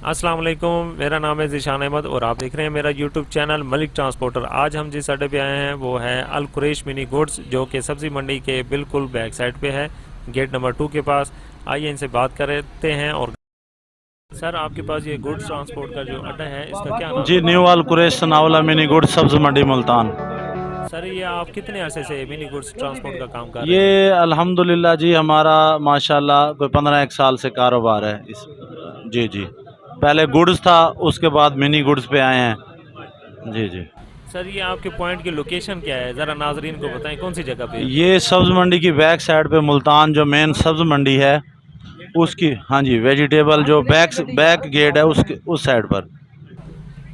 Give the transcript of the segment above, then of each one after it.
अस्सलाम वालेकुम, मेरा नाम है ज़ीशान अहमद और आप देख रहे हैं मेरा यूट्यूब चैनल मलिक ट्रांसपोर्टर। आज हम जिस अड्डे पे आए हैं वो है अल कुरैश मिनी गुड्स, जो कि सब्ज़ी मंडी के बिल्कुल बैक साइड पे है, गेट नंबर 2 के पास। आइए इनसे बात करते हैं। और सर, आपके पास ये गुड्स ट्रांसपोर्ट का जो अड्डा है इसका क्या नाम जी, न्यू अल कुरैश सनावला मिनी गुड्स सब्ज़ मंडी मुल्तान। सर, ये आप कितने अरसे से मिनी गुड्स ट्रांसपोर्ट का काम कर रहे हैं? ये अल्हम्दुलिल्लाह जी हमारा माशाल्लाह कोई 15-1 साल से कारोबार है इस। जी जी, पहले गुड्स था, उसके बाद मिनी गुड्स पे आए हैं। जी जी। सर, ये आपके पॉइंट की लोकेशन क्या है, ज़रा नाजरीन को बताएं कौन सी जगह पे है? ये सब्ज़ मंडी की बैक साइड पे मुल्तान जो मेन सब्ज़ मंडी है उसकी, हाँ जी, वेजिटेबल जो बैक गेट है उसके उस साइड पर।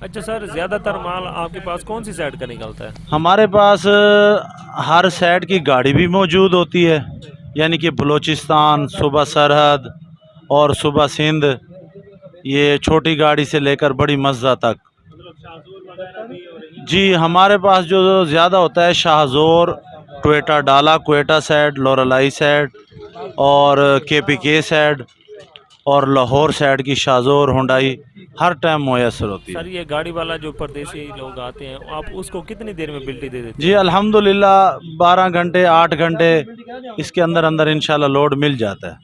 अच्छा सर, ज़्यादातर माल आपके पास कौन सी साइड का निकलता है? हमारे पास हर साइड की गाड़ी भी मौजूद होती है, यानी कि बलूचिस्तान, सूबा सरहद और सूबा सिंध, ये छोटी गाड़ी से लेकर बड़ी मस्ज़ा तक। जी, हमारे पास जो ज़्यादा होता है शाहज़ोर, टोयोटा डाला, कोयटा साइड, लोरलाई साइड और केपीके साइड और लाहौर साइड की शाहज़ोर हुंडई हर टाइम मुयसर होती है। सर, ये गाड़ी वाला जो परदेसी लोग आते हैं आप उसको कितनी देर में बिल्टी दे देते जी अल्हम्दुलिल्लाह 12 घंटे 8 घंटे इसके अंदर अंदर इंशाल्लाह लोड मिल जाता है,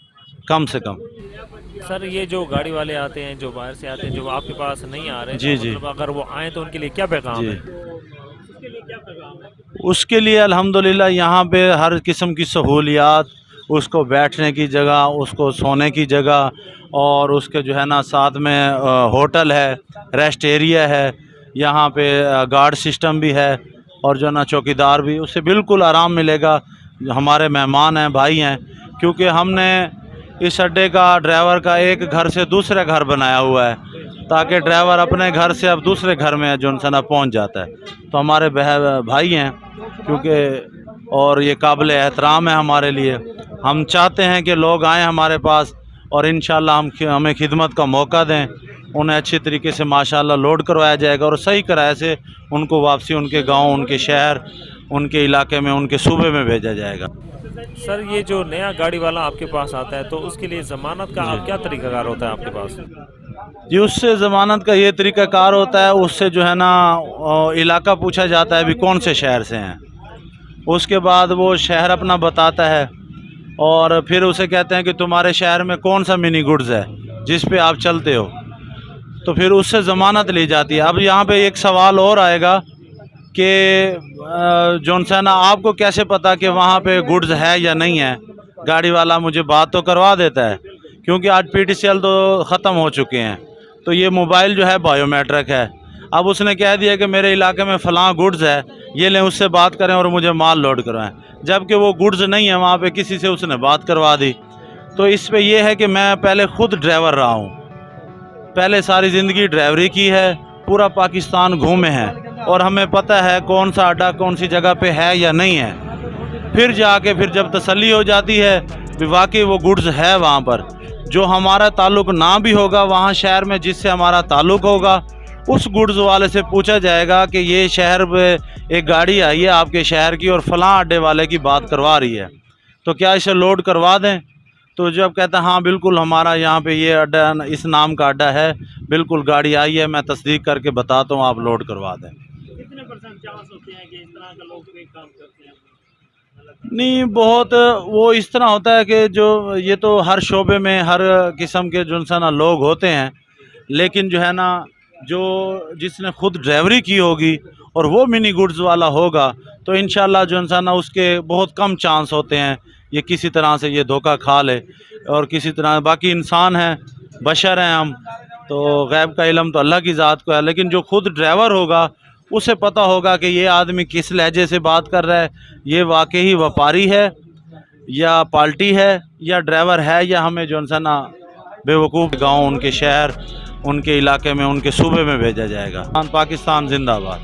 कम से कम। हैं? सर, ये जो गाड़ी वाले आते हैं, जो बाहर से आते हैं, जो आपके पास नहीं आ रहे, जी तो जी मतलब अगर वो आए तो उनके लिए क्या पैगाम जी, है? उसके लिए अल्हम्दुलिल्लाह यहाँ पे हर किस्म की सहूलियात, उसको बैठने की जगह, उसको सोने की जगह और उसके जो है ना साथ में होटल है, रेस्ट एरिया है, यहाँ पे गार्ड सिस्टम भी है और जो ना चौकीदार भी, उससे बिल्कुल आराम मिलेगा। हमारे मेहमान हैं, भाई हैं, क्योंकि हमने इस अड्डे का ड्राइवर का एक घर से दूसरे घर बनाया हुआ है, ताकि ड्राइवर अपने घर से अब दूसरे घर में जो है ना पहुँच जाता है। तो हमारे भाई हैं क्योंकि, और ये काबिल एहतराम है हमारे लिए। हम चाहते हैं कि लोग आएँ हमारे पास और इंशाल्लाह हमें खिदमत का मौका दें, उन्हें अच्छी तरीके से माशाल्लाह लोड करवाया जाएगा और सही किराए से उनको वापसी उनके गांव, उनके शहर, उनके इलाके में, उनके सूबे में भेजा जाएगा। सर, ये जो नया गाड़ी वाला आपके पास आता है तो उसके लिए ज़मानत का आप क्या तरीकाकार होता है आपके पास? जी, उससे ज़मानत का ये तरीक़ाकार होता है, उससे जो है ना इलाका पूछा जाता है भी कौन से शहर से हैं, उसके बाद वो शहर अपना बताता है और फिर उसे कहते हैं कि तुम्हारे शहर में कौन सा मिनी गुड्स है जिस पे आप चलते हो, तो फिर उससे ज़मानत ली जाती है। अब यहाँ पे एक सवाल और आएगा कि जौन सा ना आपको कैसे पता कि वहाँ पे गुड्स है या नहीं है? गाड़ी वाला मुझे बात तो करवा देता है, क्योंकि आज PTCL तो ख़त्म हो चुके हैं, तो ये मोबाइल जो है बायोमेट्रिक है। अब उसने कह दिया कि मेरे इलाके में फ़लाँ गुड्स है, ये लें, उससे बात करें और मुझे माल लोड करवाएं, जबकि वो गुड्स नहीं है वहाँ पे, किसी से उसने बात करवा दी। तो इस पे ये है कि मैं पहले ख़ुद ड्राइवर रहा हूँ, पहले सारी ज़िंदगी ड्राइवरी की है, पूरा पाकिस्तान घूमे हैं और हमें पता है कौन सा अड्डा कौन सी जगह पे है या नहीं है। फिर जाके फिर जब तसल्ली हो जाती है कि वाकई वो गुड्स है वहाँ पर, जो हमारा ताल्लुक़ ना भी होगा वहाँ शहर में जिससे हमारा ताल्लुक़ होगा, उस गुड्स वाले से पूछा जाएगा कि ये शहर में एक गाड़ी आई है आपके शहर की और फ़लाँ अड्डे वाले की बात करवा रही है, तो क्या इसे लोड करवा दें? तो जब कहता है हाँ बिल्कुल हमारा यहाँ पे ये अड्डा, इस नाम का अड्डा है, बिल्कुल गाड़ी आई है, मैं तस्दीक करके बताता हूँ, आप लोड करवा दें। कितने % चांस होते हैं कि इस तरह का लोग कोई काम करते हैं? नहीं, बहुत वो इस तरह होता है कि जो ये तो हर शोबे में हर किस्म के जो है ना लोग होते हैं, लेकिन जो है ना जो जिसने खुद ड्राइवरी की होगी और वो मिनी गुड्स वाला होगा, तो इंशाल्लाह जो है ना उसके बहुत कम चांस होते हैं ये किसी तरह से ये धोखा खा ले और किसी तरह। बाकी इंसान हैं, बशर हैं हम, तो गैब का इल्म तो अल्लाह की ज़ात को है, लेकिन जो खुद ड्राइवर होगा उसे पता होगा कि ये आदमी किस लहजे से बात कर रहा है, ये वाकई व्यापारी है या पार्टी है या ड्राइवर है, या हमें जो है ना बेवकूफ़ गांव, उनके शहर, उनके इलाके में, उनके सूबे में भेजा जाएगा। पाकिस्तान जिंदाबाद।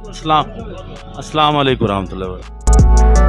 अस्सलाम वालेकुम रहमतुल्लाहि व बरकातहू।